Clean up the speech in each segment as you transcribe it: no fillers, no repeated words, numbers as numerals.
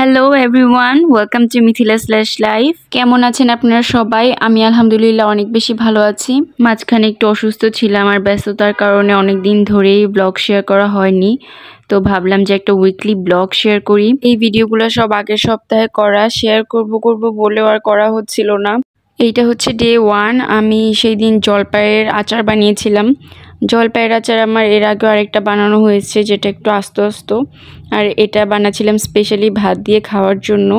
Hello everyone, welcome to Mithila slash life. কেমন আছেন আপনারা সবাই? আমি আলহামদুলিল্লাহ অনেক বেশি ভালো আছি। মাঝখানে একটু অসুস্থ ছিলাম আর ব্যস্ততার কারণে অনেক দিন ধরেই ব্লগ শেয়ার করা হয়নি। তো ভাবলাম যে একটা উইকলি ব্লগ শেয়ার করি। এই ভিডিওগুলো সব আগের সপ্তাহে করা, শেয়ার করব বলেও আর করা হচ্ছিল না। এইটা হচ্ছে ডে 1। আমি সেই দিন জলপাইয়ের আচার বানিয়েছিলাম। জলপাইয়ের আচার আমার এর আগেও আরেকটা বানানো হয়েছে, যেটা একটু আস্ত আস্ত, আর এটা বানাচ্ছিলাম স্পেশালি ভাত দিয়ে খাওয়ার জন্য।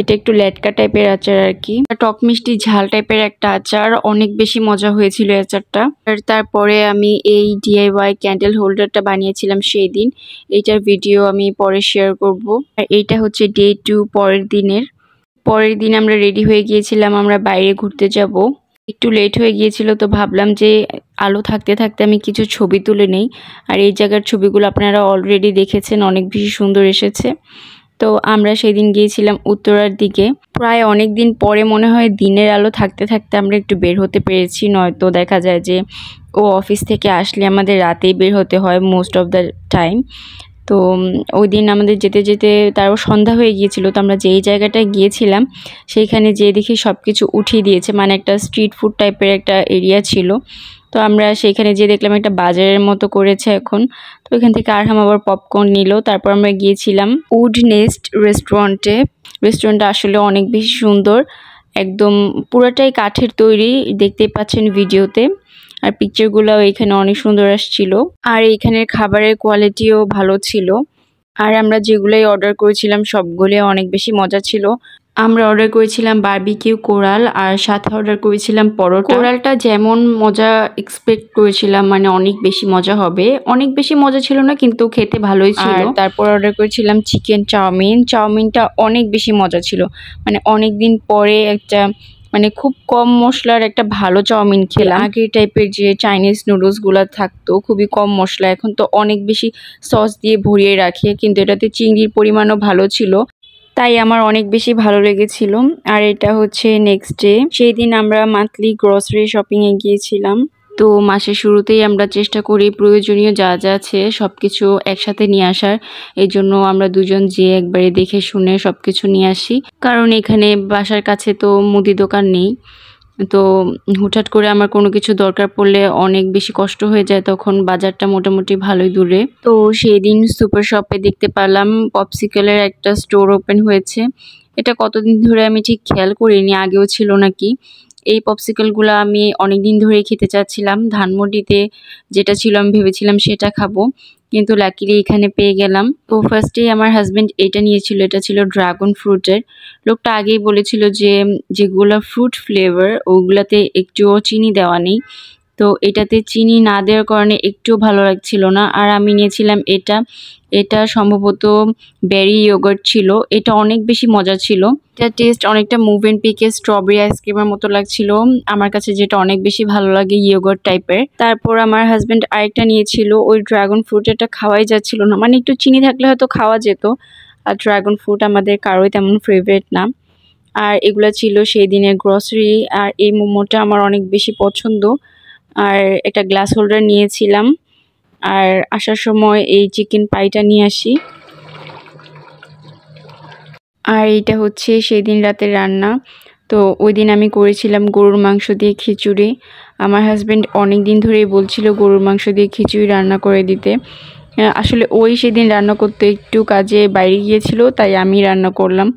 এটা একটু লেটকা টাইপের আচার আর কি, টক মিষ্টি ঝাল টাইপের একটা আচার। অনেক বেশি মজা হয়েছিল এই আচারটা। আর তারপরে আমি এই DIY ক্যান্ডেল হোল্ডারটা বানিয়েছিলাম সেই দিন। এইটার ভিডিও আমি পরে শেয়ার করব। আর এইটা হচ্ছে ডে 2, পরের দিন আমরা রেডি হয়ে গিয়েছিলাম, আমরা বাইরে ঘুরতে যাব। একটু লেট হয়ে গিয়েছিল, তো ভাবলাম যে আলো থাকতে থাকতে আমি কিছু ছবি তুলে নেই। আর এই জায়গার ছবিগুলো আপনারা অলরেডি দেখেছেন, অনেক বেশি সুন্দর এসেছে। তো আমরা সেই দিন গিয়েছিলাম উত্তরার দিকে। প্রায় অনেক দিন পরে মনে হয় দিনের আলো থাকতে থাকতে আমরা একটু বের হতে পেরেছি, নয়তো দেখা যায় যে ও অফিস থেকে আসলে আমাদের রাতেই বের হতে হয় মোস্ট অফ দ্য টাইম। তো ওই দিন আমাদের যেতে যেতে তারও সন্ধ্যা হয়ে গিয়েছিল। তো আমরা যেই জায়গাটায় গিয়েছিলাম সেইখানে যেয়ে দেখি সব কিছু উঠিয়ে দিয়েছে, মানে একটা স্ট্রিট ফুড টাইপের একটা এরিয়া ছিল। তো আমরা সেইখানে যেয়ে দেখলাম একটা বাজারের মতো করেছে এখন। তো এখান থেকে আরহাম আবার পপকর্ন নিল। তারপর আমরা গিয়েছিলাম উড নেস্ট রেস্টুরেন্টে। রেস্টুরেন্টটা আসলে অনেক বেশি সুন্দর, একদম পুরোটাই কাঠের তৈরি, দেখতেই পাচ্ছেন ভিডিওতে। আর পিকচারগুলোও এখানে অনেক সুন্দর আসছিল। আর এইখানের খাবারের কোয়ালিটিও ভালো ছিল। আর আমরা যেগুলোই অর্ডার করেছিলাম সবগুলোই অনেক বেশি মজা ছিল। আমরা অর্ডার করেছিলাম বারবিকিউ কোরাল, আর সাথে অর্ডার করেছিলাম পরোটা। কোরালটা যেমন মজা এক্সপেক্ট করেছিলাম, মানে অনেক বেশি মজা হবে, অনেক বেশি মজা ছিল না, কিন্তু খেতে ভালোই ছিল। তারপর অর্ডার করেছিলাম চিকেন চাউমিন। চাউমিনটা অনেক বেশি মজা ছিল, মানে অনেক দিন পরে একটা, মানে খুব কম মশলার একটা ভালো চাউমিন খেলাম। আগের টাইপের যে চাইনিজ নুডলসগুলো থাকতো খুবই কম মশলা, এখন তো অনেক বেশি সস দিয়ে ভরিয়ে রাখে, কিন্তু এটাতে চিংড়ির পরিমাণও ভালো ছিল, তাই আমার অনেক বেশি ভালো লেগেছিল। আর এটা হচ্ছে নেক্সট ডে। সেই দিন আমরা মান্থলি গ্রসারি শপিংয়ে গিয়েছিলাম। তো মাসের শুরুতেই আমরা চেষ্টা করি প্রয়োজনীয় যা যা আছে সব কিছু একসাথে নিয়ে আসার। এই জন্য আমরা দুজন যেয়ে একবারে দেখে শুনে সব কিছু নিয়ে আসি, কারণ এখানে বাসার কাছে তো মুদি দোকান নেই। তো হুটহাট করে আমার কোনো কিছু দরকার পড়লে অনেক বেশি কষ্ট হয়ে যায়, তখন বাজারটা মোটামুটি ভালোই দূরে। তো সেই দিন সুপার শপে দেখতে পেলাম পপসিকলের একটা স্টোর ওপেন হয়েছে। এটা কতদিন ধরে আমি ঠিক খেয়াল করিনি, আগেও ছিল নাকি। এই পপসিকলগুলো আমি অনেক দিন ধরেই খেতে চাচ্ছিলাম। ধানমন্ডিতে যেটা ছিল আমি ভেবেছিলাম সেটা খাবো, কিন্তু লাকিলি এখানে পেয়ে গেলাম। তো ফার্স্টেই আমার হাজব্যান্ড এটা নিয়েছিল, এটা ছিল ড্রাগন ফ্রুটের। লোকটা আগেই বলেছিল যে যেগুলো ফ্রুট ফ্লেভার ওগুলাতে একটুও চিনি দেওয়া নেই, তো এটাতে চিনি না দেওয়ার কারণে একটুও ভালো লাগছিল না। আর আমি নিয়েছিলাম এটা সম্ভবত বেরি ইয়োগার্ট ছিল। এটা অনেক বেশি মজা ছিল। এটা টেস্ট অনেকটা মুভেনপিকের স্ট্রবেরি আইসক্রিমের মতো লাগছিল আমার কাছে, যেটা অনেক বেশি ভালো লাগে ইয়োগার্ট টাইপের। তারপর আমার হাজব্যান্ড আরেকটা নিয়েছিল, ওই ড্রাগন ফ্রুট, এটা খাওয়াই যাচ্ছিল না, মানে একটু চিনি থাকলে হয়তো খাওয়া যেত। আর ড্রাগন ফ্রুট আমাদের কারোই তেমন ফেভারিট না। আর এগুলো ছিল সেই দিনের গ্রসারি। আর এই মোমোটা আমার অনেক বেশি পছন্দ। আর একটা গ্লাস হোল্ডার নিয়েছিলাম। আর আসার সময় এই চিকেন পাইটা নিয়ে আসি। আর এটা হচ্ছে সেই দিন রাতের রান্না। তো ওই দিন আমি করেছিলাম গরুর মাংস দিয়ে খিচুড়ি। আমার হাজব্যান্ড অনেক দিন ধরেই বলছিল গরুর মাংস দিয়ে খিচুড়ি রান্না করে দিতে। আসলে ওই সেদিন রান্না করতে একটু কাজে বাইরে গিয়েছিল, তাই আমি রান্না করলাম।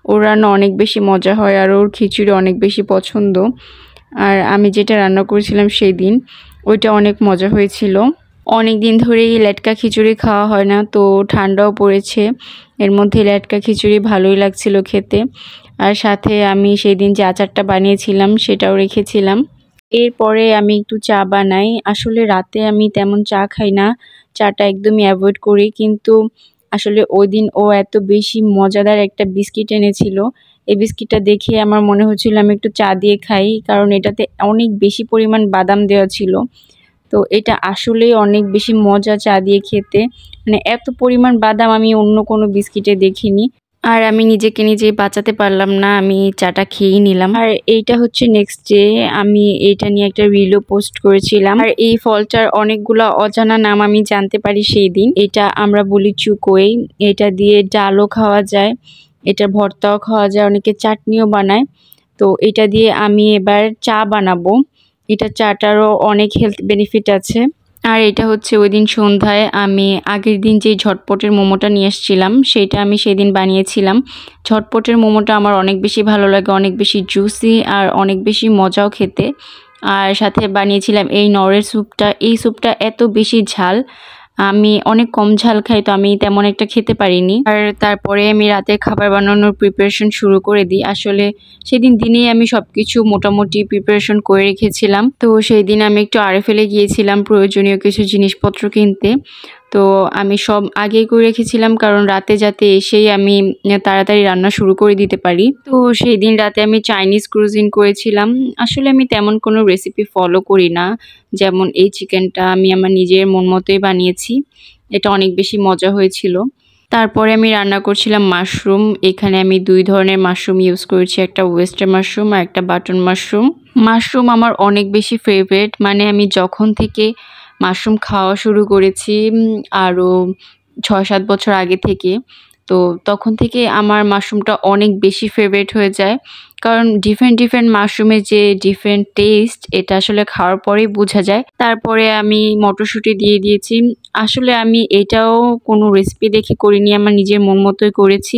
ওর রান্না অনেক বেশি মজা হয়, আর ওর খিচুড়ি অনেক বেশি পছন্দ। আর আমি যেটা রান্না করেছিলাম সেই দিন ওইটা অনেক মজা হয়েছিল। অনেক দিন ধরেই লেটকা খিচুড়ি খাওয়া হয় না, তো ঠান্ডাও পড়েছে, এর মধ্যে লেটকা খিচুড়ি ভালোই লাগছিল খেতে। আর সাথে আমি সেই দিন যে আচারটা বানিয়েছিলাম সেটাও রেখেছিলাম। এরপরে আমি একটু চা বানাই। আসলে রাতে আমি তেমন চা খাই না, চাটা একদমই অ্যাভয়েড করি, কিন্তু আসলে ওই দিন ও এত বেশি মজাদার একটা বিস্কিট এনেছিল। এই বিস্কিটটা দেখে আমার মনে হচ্ছিল আমি একটু চা দিয়ে খাই, কারণ এটাতে অনেক বেশি পরিমাণ বাদাম দেওয়া ছিল। তো এটা আসলেই অনেক বেশি মজা চা দিয়ে খেতে, মানে এত পরিমাণ বাদাম আমি অন্য কোনো বিস্কিটে দেখিনি। আর আমি নিজেকে নিজে বাঁচাতে পারলাম না, আমি চাটা খেয়েই নিলাম। আর এইটা হচ্ছে নেক্সট ডে। আমি এইটা নিয়ে একটা রিলও পোস্ট করেছিলাম। আর এই ফলটার অনেকগুলো অজানা নাম আমি জানতে পারি সেই দিন। এটা আমরা বলি চুকোই, এটা দিয়ে ডালও খাওয়া যায়, এটার ভর্তাও খাওয়া যায়, অনেকে চাটনিও বানায়। তো এটা দিয়ে আমি এবার চা বানাবো। এটা চাটারও অনেক হেলথ বেনিফিট আছে। আর এটা হচ্ছে ওইদিন সন্ধ্যায় আমি আগের দিন যে ঝটপটের মোমোটা নিয়ে এসেছিলাম সেটা আমি সেদিন বানিয়েছিলাম। ঝটপটের মোমোটা আমার অনেক বেশি ভালো লাগে, অনেক বেশি জুসি আর অনেক বেশি মজাও খেতে। আর সাথে বানিয়েছিলাম এই নরের স্যুপটা। এই স্যুপটা এত বেশি ঝাল, আমি অনেক কম ঝাল খাই, তো আমি তেমন একটা খেতে পারিনি। আর তারপরে আমি রাতে খাবার বানানোর প্রিপারেশন শুরু করে দিই। আসলে সেদিন দিনেই আমি সবকিছু মোটামুটি প্রিপারেশন করে রেখেছিলাম। তো সেই দিন আমি একটু আরএফএলে গিয়েছিলাম প্রয়োজনীয় কিছু জিনিসপত্র কিনতে। তো আমি সব আগেই করে রেখেছিলাম, কারণ রাতে যাতে এসেই আমি তাড়াতাড়ি রান্না শুরু করে দিতে পারি। তো সেই দিন রাতে আমি চাইনিজ কুজিন করেছিলাম। আসলে আমি তেমন কোনো রেসিপি ফলো করি না, যেমন এই চিকেনটা আমি আমার নিজের মন মতোই বানিয়েছি। এটা অনেক বেশি মজা হয়েছিল। তারপরে আমি রান্না করছিলাম মাশরুম। এখানে আমি 2 ধরনের মাশরুম ইউজ করেছি, একটা ওয়েস্টার্ন মাশরুম আর একটা বাটন মাশরুম। মাশরুম আমার অনেক বেশি ফেভারিট, মানে আমি যখন থেকে মাশরুম খাওয়া শুরু করেছি আরও 6-7 বছর আগে থেকে, তো তখন থেকে আমার মাশরুমটা অনেক বেশি ফেভারিট হয়ে যায়। কারণ ডিফারেন্ট মাশরুমের যে ডিফারেন্ট টেস্ট, এটা আসলে খাওয়ার পরেই বোঝা যায়। তারপরে আমি মটরশুঁটি দিয়ে দিয়েছি। আসলে আমি এটাও কোনো রেসিপি দেখে করিনি, আমার নিজের মন মতোই করেছি।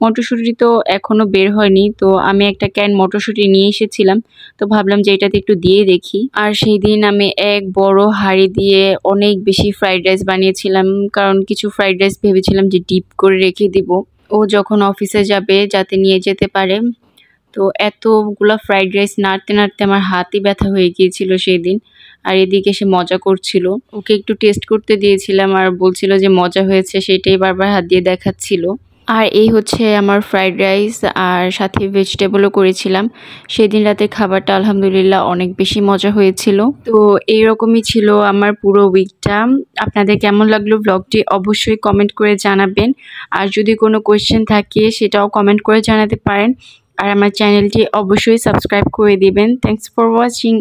মটরশুঁটি তো এখনও বের হয়নি, তো আমি একটা ক্যান মটরশুঁটি নিয়ে এসেছিলাম, তো ভাবলাম যে এটাতে একটু দিয়ে দেখি। আর সেই দিন আমি এক বড় হাঁড়ি দিয়ে অনেক বেশি ফ্রাইড রাইস বানিয়েছিলাম, কারণ কিছু ফ্রাইড রাইস ভেবেছিলাম যে ডিপ করে রেখে দিব, ও যখন অফিসে যাবে যাতে নিয়ে যেতে পারে। তো এতগুলা ফ্রাইড রাইস নাড়তে নাড়তে আমার হাতই ব্যথা হয়ে গিয়েছিল সেই দিন। আর এদিকে সে মজা করছিল, ওকে একটু টেস্ট করতে দিয়েছিলাম আর বলছিল যে মজা হয়েছে, সেটাই বারবার হাত দিয়ে দেখাচ্ছিল। আর এই হচ্ছে আমার ফ্রাইড রাইস, আর সাথে ভেজিটেবলও করেছিলাম। সেদিন রাতের খাবারটা আলহামদুলিল্লাহ অনেক বেশি মজা হয়েছিল। তো এইরকমই ছিল আমার পুরো উইকটা। আপনাদের কেমন লাগলো ব্লগটি অবশ্যই কমেন্ট করে জানাবেন। আর যদি কোনো কোয়েশ্চেন থাকে সেটাও কমেন্ট করে জানাতে পারেন। আর আমার চ্যানেলটি অবশ্যই সাবস্ক্রাইব করে দিবেন। Thanks for watching.